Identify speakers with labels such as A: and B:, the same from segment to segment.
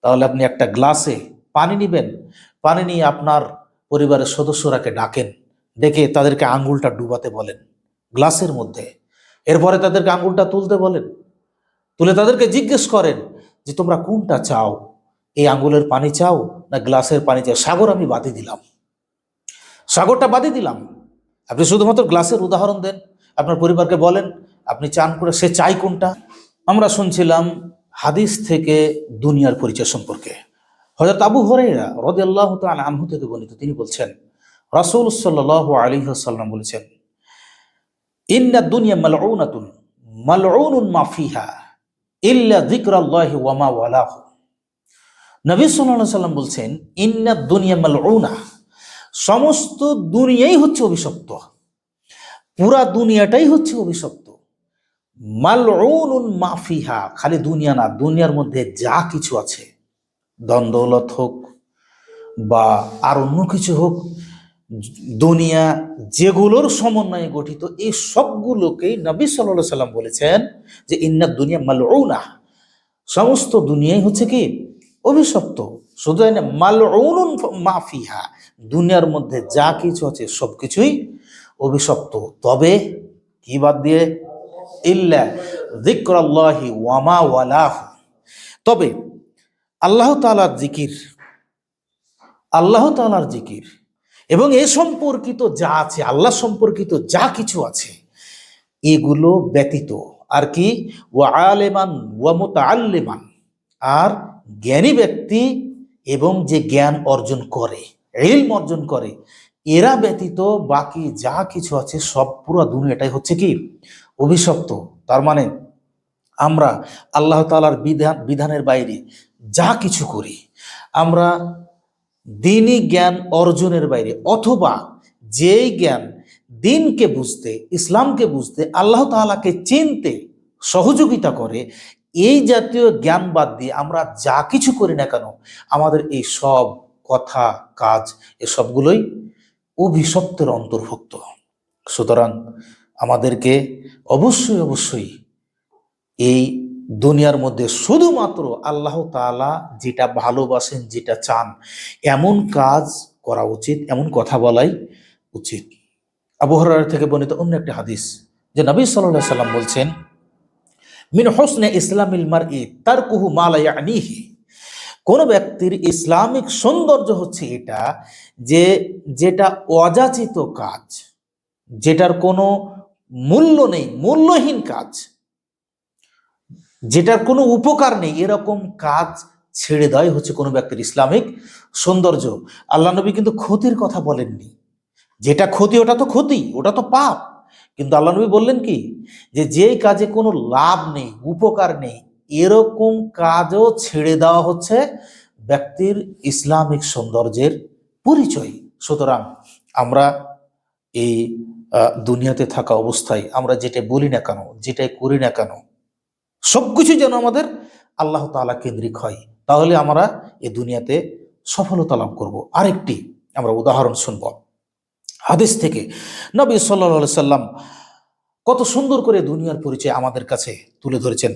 A: তাহলে আপনি একটা গ্লাসে পানি নেবেন, পানি নিয়ে আপনার পরিবারের সদস্যরাকে ডাকেন, ডেকে তাদেরকে আঙ্গুলটা ডুবাতে বলেন গ্লাসের মধ্যে। এরপরে তাদেরকে আঙ্গুলটা তুলতে বলেন, তুলে তাদেরকে জিজ্ঞেস করেন যে তোমরা কোনটা চাও, এই আঙ্গুলের পানি চাও না গ্লাসের পানি চাও? সাগর আমি বাদে দিলাম, সাগরটা বাদে দিলাম। আপনি শুধুমাত্র গ্লাসের উদাহরণ দেন, আপনার পরিবারকে বলেন আপনি চান করে সে চাই কোনটা। আমরা শুনছিলাম হাদিস থেকে দুনিয়ার পরিচয় সম্পর্কে। হযরত আবু হুরায়রা রাদিয়াল্লাহু তাআলা আনহু থেকে বর্ণিত, তিনি বলছেন রাসূল সাল্লাল্লাহু আলাইহি ওয়াসাল্লাম বলেছেন, ইন্না দুনিয়া মালউনাতুন মালউনুন মা ফিহা ইল্লা যিকরাল্লাহি ওয়া মা ওয়ালাহু। নবী সাল্লাল্লাহু আলাইহি ওয়াসাল্লাম বলছেন, ইন্না দুনিয়া মালউনা, সমস্ত দুনিয়াই হচ্ছে অভিশপ্ত, পুরা দুনিয়াটাই হচ্ছে অভিশপ্ত। মালউনুন মা ফিহা, খালি দুনিয়া না, দুনিয়ার মধ্যে যা কিছু আছে, ধন দৌলত হোক বা আর অন্য কিছু হোক, দুনিয়া যেগুলোর সমন্বয়ে গঠিত, এই সবগুলোকেই নবী সাল্লাল্লাহু আলাইহি সাল্লাম বলেছেন যে ইন্নাদ দুনিয়া মালউনা, সমস্ত দুনিয়াই হচ্ছে কি অভিশপ্ত। শুধু না, মালউনুন মা ফিহা, দুনিয়ার মধ্যে যা কিছু আছে সবকিছুই অভিশপ্ত। তবে কি বাদ দিয়ে? ইল্লা যিকরাল্লাহি ওয়া মা ওয়ালাহু, তবে আল্লাহ তাআলার জিকির, আল্লাহ তাআলার জিকির এবং এ সম্পর্কিত যা আছে, আল্লাহ সম্পর্কিত যা কিছু আছে, এগুলো ব্যতীত আর কি, ওয়া আলিমান ওয়া মুতাআল্লিমান, আর জ্ঞানী ব্যক্তি এবং যে জ্ঞান অর্জন করে, ইলম অর্জন করে, এরা ব্যতীত বাকি যা কিছু আছে সব, পুরো দুনিয়াটাই হচ্ছে কি অভিশপ্ত। তার মানে আমরা আল্লাহ তাআলার বিধানের বাইরে যা কিছু করি, আমরা দ্বীনি জ্ঞান অর্জনের বাইরে, অথবা যেই জ্ঞান দ্বীনকে বুঝতে, ইসলামকে বুঝতে, আল্লাহ তাআলাকে চিনতে সহযোগিতা করে, এই জাতীয় জ্ঞান বাদ দিয়ে আমরা যা কিছু করি না কেন, আমাদের এই সব কথা কাজ এসবগুলোই অভিশপ্তের অন্তর্ভুক্ত। সুতরাং আমাদেরকে অবশ্যই অবশ্যই এই দুনিয়ার মধ্যে শুধুমাত্র আল্লাহ তাআলা যেটা ভালোবাসেন, যেটা চান, এমন কাজ করা উচিত, এমন কথা বলাই উচিত। আবু হুরায়রা থেকে বর্ণিত অন্য একটি হাদিস, যে নবী সাল্লাল্লাহু আলাইহি সাল্লাম বলছেন, মিন হুসনে ইসলামিল মারই তারকুহু মা লা ইয়ানিহি, কোন ব্যক্তির ইসলামিক সৌন্দর্য হচ্ছে এটা, যে যেটা অযাচিত কাজ, যেটার কোনো মূল্য নেই, মূল্যহীন কাজ, যেটার কোনো উপকার নেই, এরকম কাজ ছেড়ে দেয় হচ্ছে কোনো ব্যক্তির ইসলামিক সৌন্দর্য। আল্লাহ নবী কিন্তু ক্ষতির কথা বলেননি, যেটা ক্ষতি ওটা তো ক্ষতি, ওটা তো পাপ। কিন্তু আল্লাহ নবী বললেন কি, যে যেই কাজে কোনো লাভ নেই, উপকার নেই, এরকম কাজও ছেড়ে দেওয়া হচ্ছে ব্যক্তির ইসলামিক সৌন্দর্যের পরিচয়। সুতরাং আমরা এই দুনিয়াতে থাকা অবস্থায় আমরা যেটা বলি না কেন, যেটাই করি না কেন, সবকিছু যেন আমাদের আল্লাহ তাআলা কেন্দ্রিক হয়, তাহলে আমরা এই দুনিয়াতে সফলতা লাভ করব। আরেকটি আমরা উদাহরণ শুনব হাদিস থেকে। নবী সাল্লাল্লাহু আলাইহি সাল্লাম কত সুন্দর করে দুনিয়ার পরিচয় আমাদের কাছে তুলে ধরেছেন।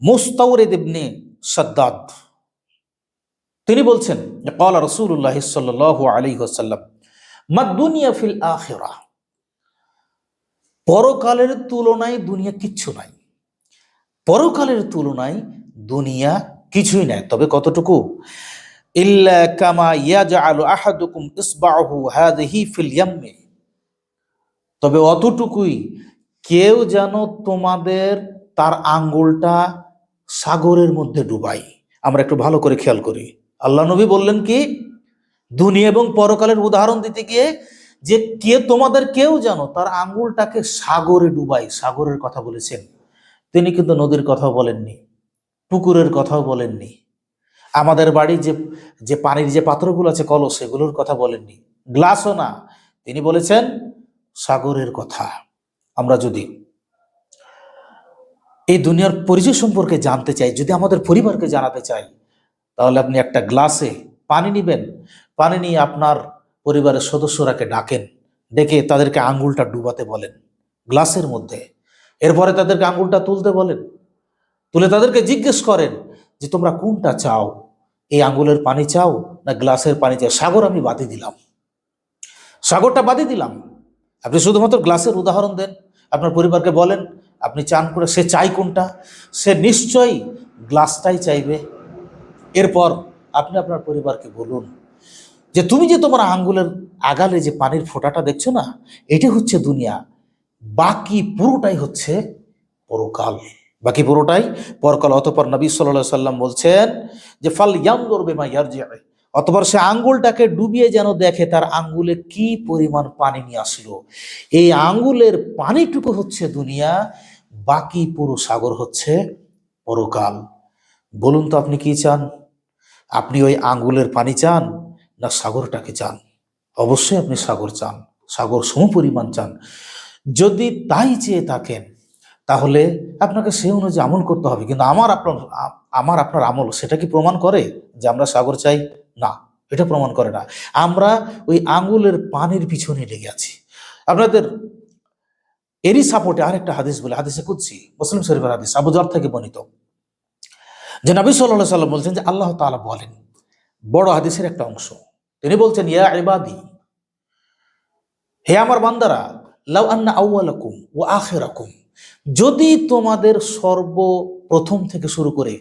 A: মুস্তাওরিদ ইবনে সাদ্দাদ তিনি বলছেন, ক্বালা রাসূলুল্লাহ সাল্লাল্লাহু আলাইহি ওয়াসাল্লাম, মা দুনিয়া ফিল আখিরাহ, পরকালের তুলনায় দুনিয়া কিচ্ছু নাই, পরকালের তুলনায় দুনিয়া কিছুই নাই। তবে কতটুকু? ইল্লা কামা ইয়াজআলু আহাদুকুম ইসবাহু হাযিহি ফিল ইয়াম্মি, তবে অতটুকুই, কেউ যেন তোমাদের তার আঙ্গুলটা সাগরের মধ্যে ডুবাই। আমরা একটু ভালো করে খেয়াল করি, আল্লাহ নবী বললেন কি, দুনিয়া এবং পরকালের উদাহরণ দিতে গিয়ে, যে কে তোমাদের কেউ যেন তার আঙ্গুলটাকে সাগরে ডুবাই, সাগরের কথা বলেছেন। তিনি কিন্তু নদীর কথাও বলেননি, পুকুরের কথাও বলেননি, আমাদের বাড়ির যে পানির যে পাত্রগুলো আছে, কলস, সেগুলোর কথা বলেননি, গ্লাসও না, তিনি বলেছেন সাগরের কথা। আমরা যদি এই দুনিয়ার পরিচয় সম্পর্কে জানতে চাই, যদি আমাদের পরিবারকে জানাতে চাই, তাহলে আপনি একটা গ্লাসে পানি নেবেন, পানি নিয়ে আপনার পরিবারের সদস্যরাকে ডাকেন, ডেকে তাদেরকে আঙ্গুলটা ডুবাতে বলেন গ্লাসের মধ্যে। এরপরে তাদেরকে আঙ্গুলটা তুলতে বলেন, তুলে তাদেরকে জিজ্ঞেস করেন যে তোমরা কোনটা চাও, এই আঙ্গুলের পানি চাও না গ্লাসের পানি চাও? সাগর আমি বাদই দিলাম, সাগরটা বাদই দিলাম। আপনি শুধুমাত্র গ্লাসের উদাহরণ দেন, আপনার পরিবারকে বলেন আপনি চান করে সে চাই কোনটা, সে নিশ্চয়ই গ্লাসটাই চাইবে। এরপর আপনি আপনার পরিবারকে বলুন যে তুমি যে তোমার আঙ্গুলের আগালে যে পানির ফোঁটাটা দেখছো না, এটি হচ্ছে দুনিয়া, বাকি পুরোটাই হচ্ছে পরকাল, বাকি পুরোটাই পরকাল। অতঃপর নবী সাল্লাল্লাহু আলাইহি সাল্লাম বলছেন যে ফাল ইয়ানজুর বিমা ইয়ারজিউ, অতঃপর সে আঙ্গুলটাকে ডুবিয়ে যেন দেখে তার আঙ্গুলে কি পরিমাণ পানি নিয়ে আসলো। এই আঙ্গুলের পানিটুকু হচ্ছে দুনিয়া, বাকি পুরো সাগর হচ্ছে পরকাল। বলুন তো আপনি কি চান? আপনি ওই আঙ্গুলের পানি চান না সাগরটাকে চান? অবশ্যই আপনি সাগর চান, সাগর সমপরিমাণ চান। যদি তাই চেয়ে থাকেন তাহলে আপনাকে সেই অনুযায়ী আমল করতে হবে। কিন্তু আমার আপনার আমল সেটা কি প্রমাণ করে যে আমরা সাগর চাই? না, এটা প্রমাণ করে না। আমরা ওই আঙ্গুলের পানির পিছনে লেগে আছি। আপনাদের এরই সাপোর্টে আরেকটা হাদিস বলে, হাদিসে কুদসি, মুসলিম শরীফের হাদিস, আবু যর থেকে বর্ণিত, যে নবী সাল্লাল্লাহু আলাইহি সাল্লাম বলছেন যে আল্লাহ তাআলা বলেন, বড় হাদিসের একটা অংশ, তিনি বলছেন ইয়া ইবাদি, হে আমার বান্দারা, লাউ আন্না আউয়ালাকুম ওয়া আখিরাকুম, যদি তোমাদের সর্বপ্রথম থেকে শুরু করে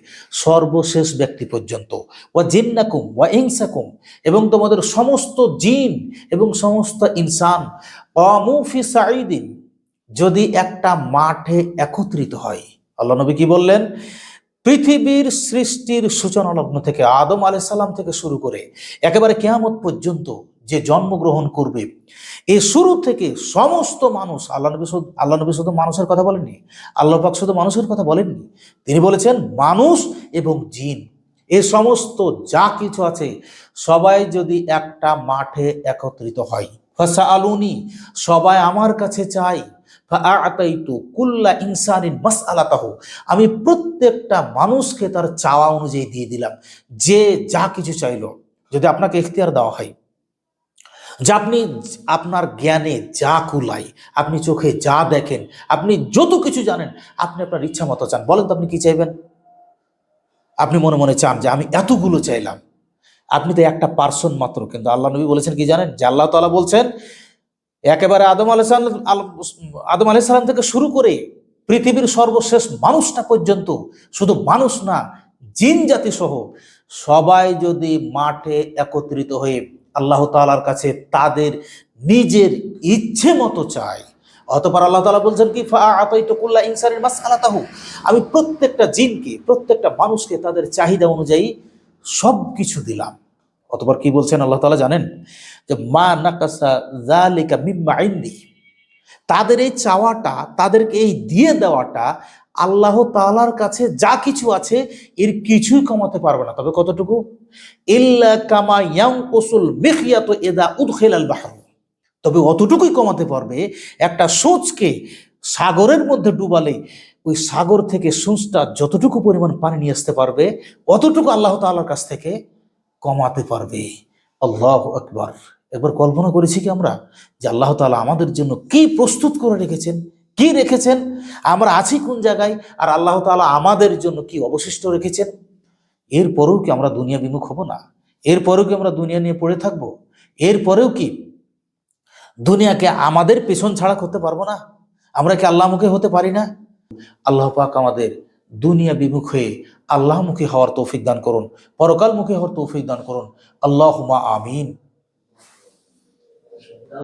A: সর্বশেষ ব্যক্তি পর্যন্ত, ওয়া জিন্নাকুম ওয়া ইনসাকুম, এবং তোমাদের সমস্ত জিন এবং সমস্ত ইনসান, ক্বামু ফি সাঈদিন, যদি একটা মাঠে একত্রিত হয়। আল্লাহ নবী কি বললেন? পৃথিবীর সৃষ্টির সূচনা লগ্ন থেকে আদম আলাইহিস সালাম থেকে শুরু করে একেবারে কিয়ামত পর্যন্ত যে জন্মগ্রহণ করবে, এই শুরু থেকে সমস্ত মানুষ, আল্লাহ নবী শুধু মানুষের কথা বলেননি, আল্লাহ পাক শুধু মানুষের কথা বলেননি, তিনি বলেছেন মানুষ এবং জিন, এই সমস্ত যা কিছু আছে সবাই যদি একটা মাঠে একত্রিত হয়, ফাসআলুনি, সবাই আমার কাছে চাই, ফাআতাইতু কুল্লা ইনসানিন মাসআলাতাহু, আমি প্রত্যেকটা মানুষকে তার চাওয়া অনুযায়ী দিয়ে দিলাম। যে যা কিছু চাইলো, যদি আপনাকে ইখতিয়ার দেওয়া হয় যে আপনি আপনার জ্ঞানে যা কুলাই, আপনি চোখে যা দেখেন, আপনি যত কিছু জানেন, আপনি আপনার ইচ্ছা মতো চান, বলেন তো আপনি কি চাইবেন? আপনি মনে মনে চান যে আমি এতগুলো চাইলাম, আপনি তো একটা পার্সন মাত্র। কিন্তু আল্লাহ নবী বলেছেন কি জানেন? যে আল্লাহ তাআলা বলছেন একেবারে আদম আলাইহিস সালাম থেকে শুরু করে পৃথিবীর সর্বশেষ মানুষটা পর্যন্ত, শুধু মানুষ না, জিন জাতি সহ সবাই যদি মাঠে একত্রিত হয়ে আল্লাহ তাআলার কাছে তাদের নিজের ইচ্ছে মতো চায়, অতঃপর আল্লাহ তাআলা বলছেন কি, ফাআতাইতু কুল্লা ইনসানিন মাসআলাতাহু, আমি প্রত্যেকটা জিনকে, প্রত্যেকটা মানুষকে তাদের চাহিদা অনুযায়ী সব কিছু দিলাম। অতঃপর কি বলছেন আল্লাহ তাআলা জানেন? যে মা নাকাসা যালিকা মিম্মা ইনদি, তাদের এই চাওয়াটা, তাদেরকে এই দিয়ে দেওয়াটা আল্লাহ তাআলার কাছে যা কিছু আছে এর কিছুই কমাতে পারবে না। তবে কতটুকু? ইল্লা কামা ইয়ানকুসুল মিখয়াতু ইযা উদখিলাল বাহর, তবে অতটুকুই কমাতে পারবে একটা সূঁচকে সাগরের মধ্যে ডুবালে ওই সাগর থেকে সূঁচটা যতটুকু পরিমাণ পানি নিয়ে আসতে পারবে, অতটুকু আল্লাহ তাআলার কাছ থেকে কমাতে পারবে। আল্লাহু আকবার। একবার কল্পনা করেছি কি আমরা যে আল্লাহ তাআলা আমাদের জন্য কি প্রস্তুত করে রেখেছেন, কি রেখেছেন, আমরা আছি কোন জায়গায়, আর আল্লাহ তাআলা আমাদের জন্য কি অবশিষ্ট রেখেছেন? এরপরেও কি আমরা দুনিয়া বিমুখ হব না? এরপরেও কি আমরা দুনিয়া নিয়ে পড়ে থাকবো? এরপরেও কি দুনিয়াকে আমাদের পেছন ছাড়া করতে পারবো না? আমরা কি আল্লাহমুখী হতে পারি না? আল্লাহ পাক আমাদের দুনিয়া বিমুখ হয়ে আল্লাহমুখী হওয়ার তৌফিক দান করুন, পরকালমুখী হওয়ার তৌফিক দান করুন। আল্লাহুম্মা আমিন।